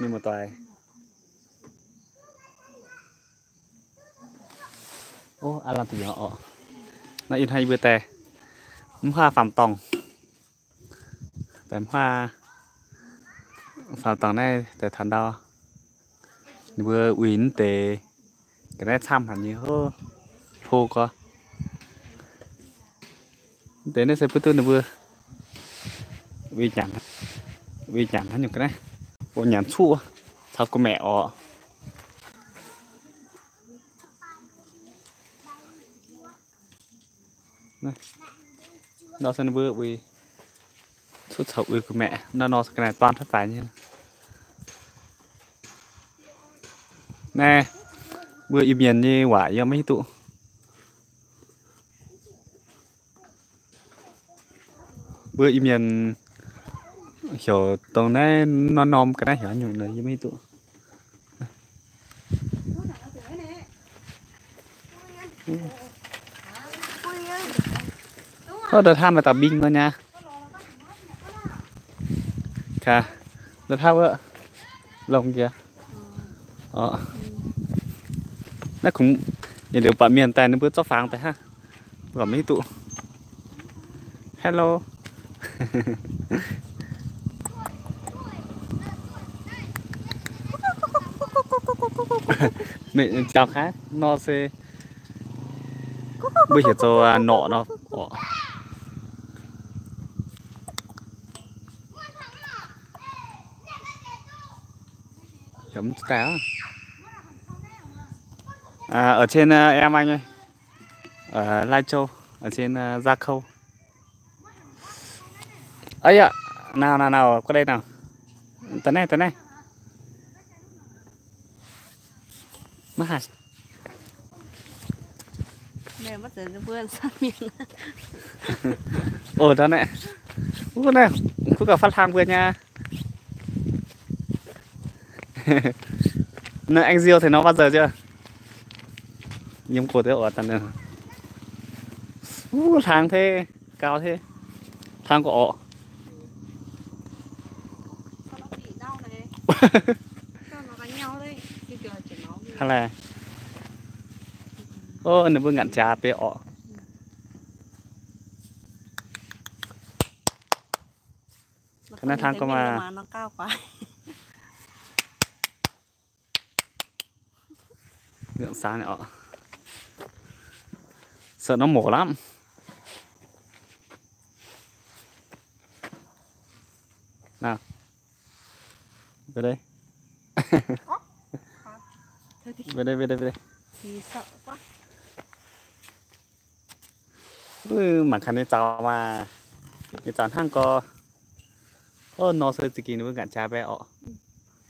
มีmột toài ô à làm gì họ nó in hay bữa tè hoa phạm tòng tèm hoa phạm tòng này tại thành đo vừa uýn tề cái này xăm hẳn như hô thô co thế nên sẽ bữa tư vừa vì nhẵn hắn những cái này bộ nhẵn chua sao có mẹ ọ nó sẽ vừa vì xuất khẩu của mẹ nó cái này toàn thất bại như nè vừa im miền như quả do mấy tụ vừa im miền hiểu tàu này nó nom cái này hiểu nhiều người như mấy tụ có đợt tham là tàu binh thôi nha cả đợt tham ạ lồng kìa nó cũng nhìn được bạn miền tây nó bước cho phang tới ha gọi mấy tụ hello mẹ chào khác nó sẽ bây giờ cho nọ nó chấm cá ở trên em anh ơi ở Lai Châu ở trên Gia Khâu ấy ạ nào qua đây nào tới này mất hạt mẹ mất rồi nó vươn sang miệng ồ đó này này cứ cả phát tham vừa nha nơi anh Diêu thì nó bao giờ chưa nhưng cổ tiêu ở tận này thang thế cao thế thang của ọ hay là ô nó vừa ngặn trà pe ọ cái này thang có mà nó cao quá ngưỡng sáng này ọ sợ nó mổ lắm nào về đây về đây thì sợ quá mà khăn này cháu mà cái cháu hang co nó sẽ chỉ kín với cả cha bé ọ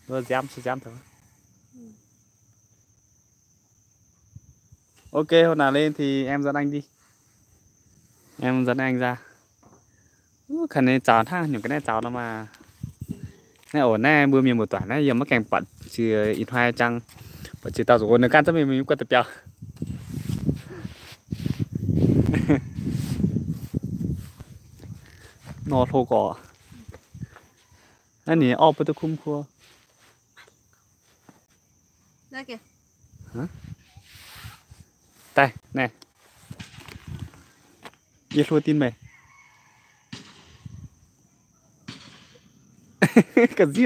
nó dám thôi ok hôm nào lên thì em dẫn anh đi em dẫn anh ra khăn này cháu thang những cái này cháu nó mà này ổn này bữa miền một tuần này giờ mất kèm bận chỉ ít hai trăng và chỉ tao rồi nó can cho mình quay tập nhau nó thô cỏ anh này ốp tôi không khua ra kìa hả đây nè biết luôn tin mày cái gì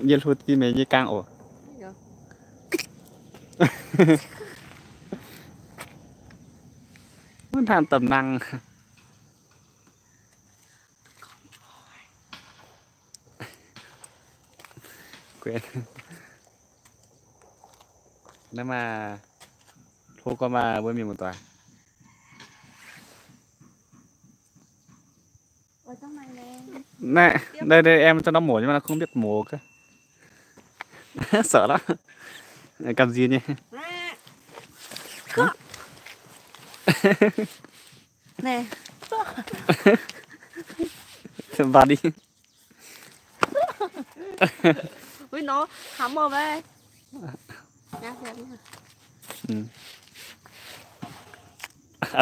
biết luôn tin mày như càng ổ nó tham tầm năng quên nếu mà thôi qua mà với mình một tuần ở trong này nè đây em cho nó mổ nhưng mà nó không biết mổ cơ sợ lắm cầm gì nhỉ nè vào đi với nó hắm vào đây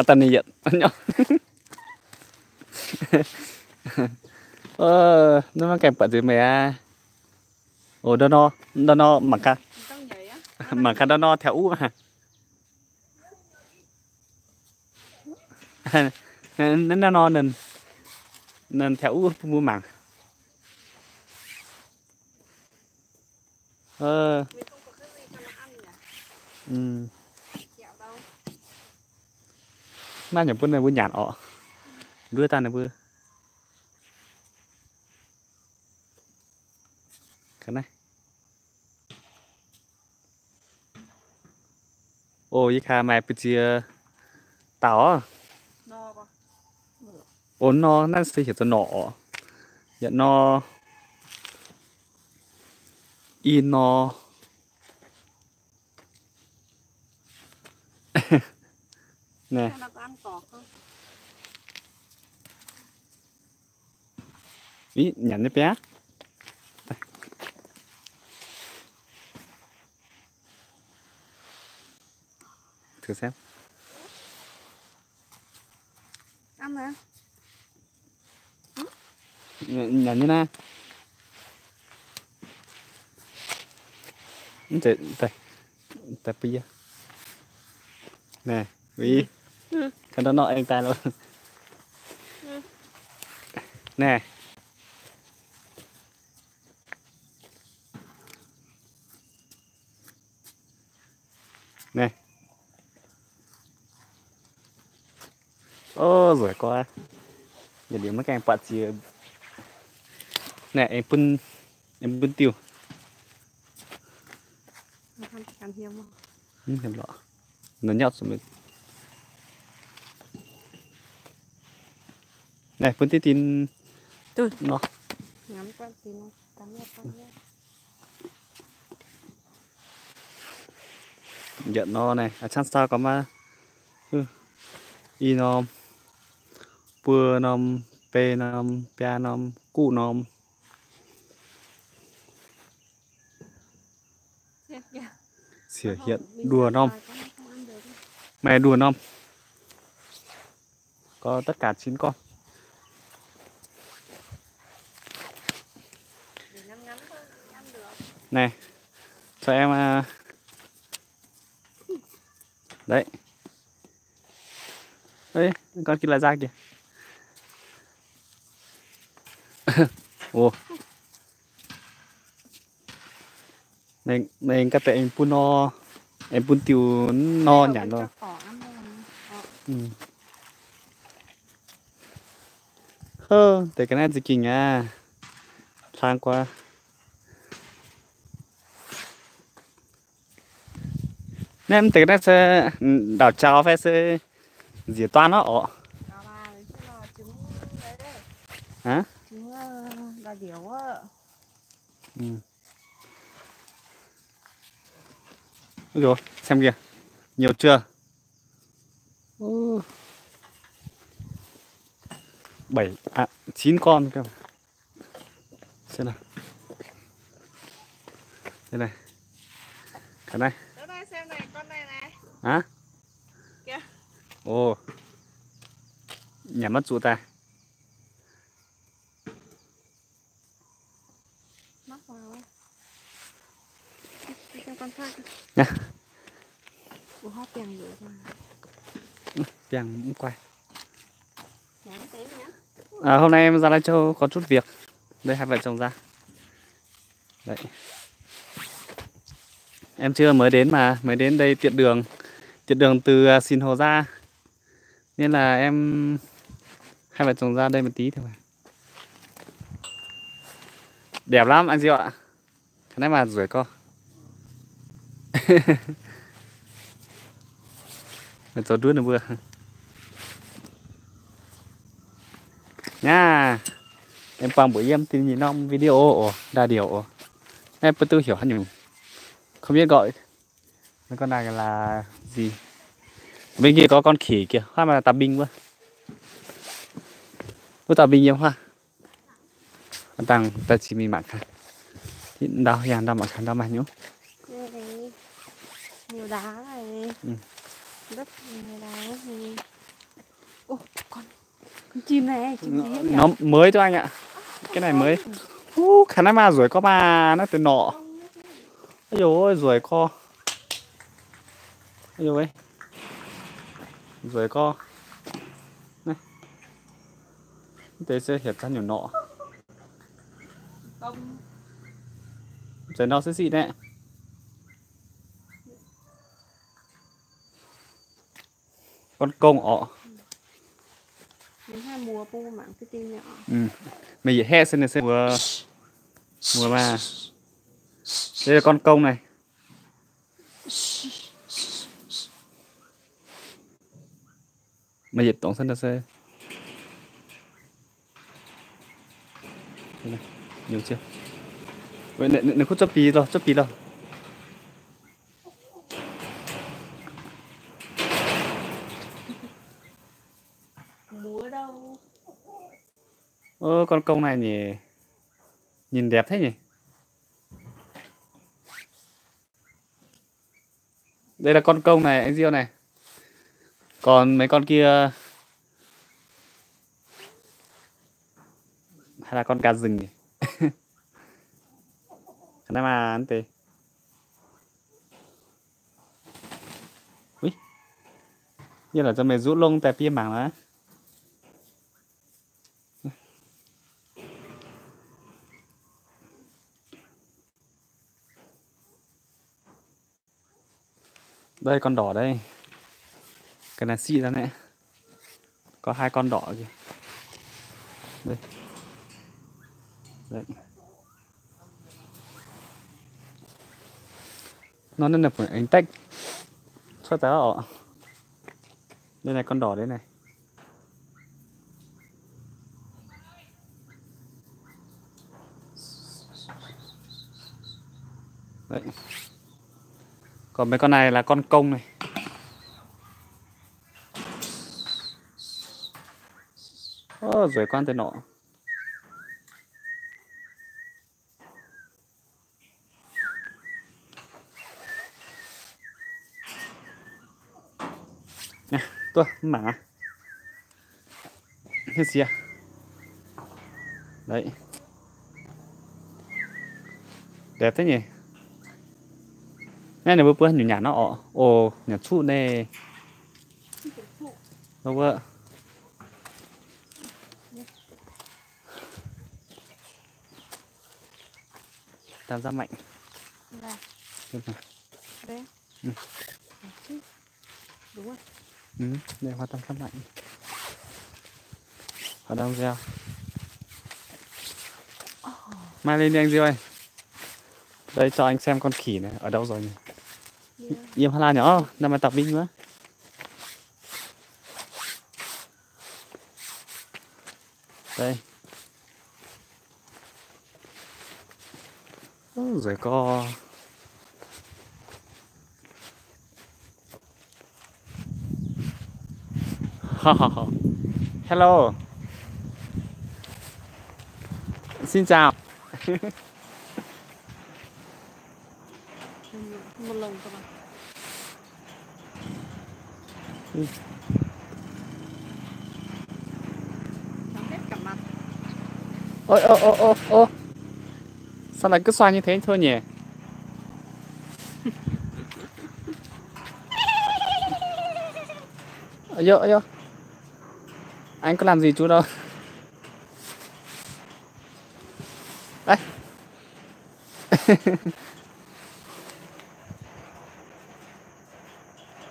tani giận nhóc nó kèm bận gì mẹ. Ồ đó no mặc cả Tông vậy á. mặc cả đó no theo ú mà. Nó no nên theo ú mua mảng. Ờ. Mình không có cái gì cho nó ăn nhỉ? Ừ. Kẹo đâu? Mà nhập bên này bữa nhạt ọ. Đưa ta này bữa. Cái này. Ồ, ý khá mẹ bị chia táo à. No con. Ồ, nó sẽ hiểu cho nọ. Dạ nó in nó. Nè. Nó có ăn cỏ không? Ý, nhắn cho bé. Đây. Thử xem. Ăn hả? Nhắn như nào. Đây, đây bây giờ. Nè, vì cái đó nọ anh ta luôn. Nè. Nè. Ô rồi qua. Giờ điểm mấy cái bật gì. Nè em bưng tiêu. Ăn hiếm không? Em lọ. Nó nhọt xuống mình. Này, bưng tí tin. Tôi. Nó. Ngắm con tí nó. Tắm nhé con nhé. Nhận nó này, chăn sao có mà. Y nom. Pưa nom. Pê nom. Pia nom. Cụ nom. Xỉa hiện đùa nom. Mẹ đùa nom. Có tất cả 9 con. Này, cho em đấy. Đấy, con kia là ra kìa. Ồ. Này các em pun no. Em pun tiêu no nhản rồi. Ừ. Để cái này gì kinh à. Sang qua. Nên từ đây sẽ đào trào phải sẽ dĩa toán nó. Hả? Trứng đà điểu á. Ừ. Rồi, xem kìa. Nhiều chưa? 9 con cơ. Xem nào. Đây này. Cái này. Ở đây xem này, con này này. Hả? Kìa. Ồ. Nhắm mắt chú ta. Mắc vào. Đi xem con khác. Nè. Ủa hót tiền rồi rồi. Tiền cũng quay. À, hôm nay em ra Lai Châu có chút việc. Đây hai vợ chồng ra. Đấy. Em chưa mới đến mà, mới đến đây tiện đường từ Sinh Hồ ra. Nên là em hai vợ chồng ra đây một tí thôi mà. Đẹp lắm anh Diệu ạ. Cái này mà rủi co. Mình cho đuốt nữa vừa. Nha. Em quang buổi em tìm nhìn ông video đa điều. Em bất tư hiểu hẳn nhỉ. Không biết gọi. Con này là gì? Bên kia có con khỉ kìa, hoa mà tà binh quá. Có tà binh nhiều hoa. Ta chỉ mình mặc ha. Đau hiền đau mặc đau mà nhú. Nhiều đá này. Ừ. Rất nhiều đá này. Ô, con chim này, chim gì hết nhỉ? Nó mới cho anh ạ. Cái này mới khả năng mà rồi có mà nó từ nọ. Ôi dồi ôi rồi co. Ôi dồi ôi. Rồi co. Này. Thế sẽ hiệp ra nhiều nọ. Rồi nó sẽ xị đấy. Con công ọ. Đến 2 mùa pu mảng cái tim nhỏ. Mày dễ he xem này xem mùa mà. Đây là con công này. Mày dễ tổng sân xem. Đây này, nhiều chưa? Vậy này khúc chấp tí rồi. Múa đâu? Con công này nhỉ, nhìn đẹp thế nhỉ. Đây là con công này anh Diêu này. Còn mấy con kia hay là con cá rừng nhỉ. Khả năng mà anh tê. Ui, như là cho mày rút lông tại phía mảng đó. Đây con đỏ đây. Cái này xị ra nè. Có 2 con đỏ kìa. Đây. Đấy. Nó nên là một ánh tách. Xuất ra ọ. Đây này con đỏ đấy này. Đấy. Còn mấy con này là con công này. Rồi con tên nọ. Nè, tôi mảng à. Hết gì à? Đấy. Đẹp thế nhỉ. Này là bữa nhỏ nhả nó ọ. Ồ, nhỏ chút nè. Đâu vợ. Tam giác mạnh. Đây. Đây. Đúng rồi. Đây hoa tam giác mạnh. Ở đâu gieo. Mai lên đi anh Diêu ơi. Đây cho anh xem con khỉ này ở đâu rồi nhỉ. Im Hà Lan nhỏ, nằm mà tập binh nữa. Đây. Rồi có hello. Xin chào. Một lồng các bạn. Nó hết cả mặt. Ôi. Sao lại cứ xoay như thế thôi nhỉ? Ôi. Anh có làm gì chú đâu. Đấy.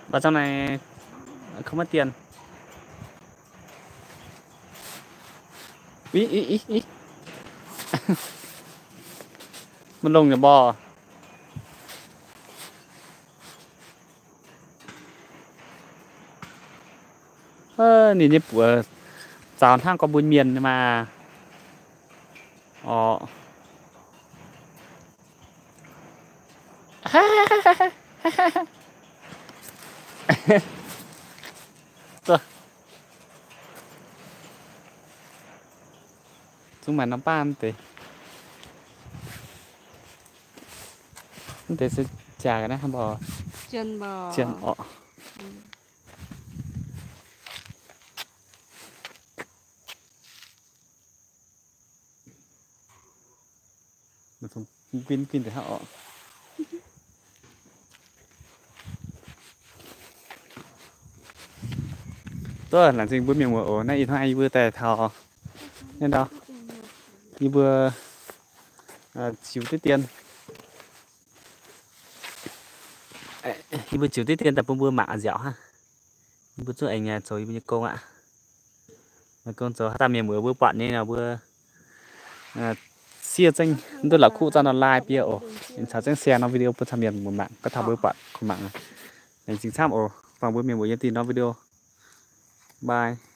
Vào trong này không mất tiền. Ý. Một lồng nhà bò. Nhìn như của giáo thang có buôn miền nhưng mà chúng mà nó pan thì sẽ chả cái này không bò Chân bò. chân pin để họ tôi là gì bữa miệng mùa ổ này hai bữa tè thò nên đó như bữa chiều tết tiền như bữa chiều tết tiền tập bữa mạ dẻo ha bữa trước anh nhà rồi bây cô ạ mà con giờ ta miệng bữa bạn nên là bữa xia danh tôi là cụ ra nó live bây ổ sao chẳng share nó video bữa tham miệng một mạng có thao bữa bạn của mạng này chính xác ổ vào bữa miệng bữa tin nó video bye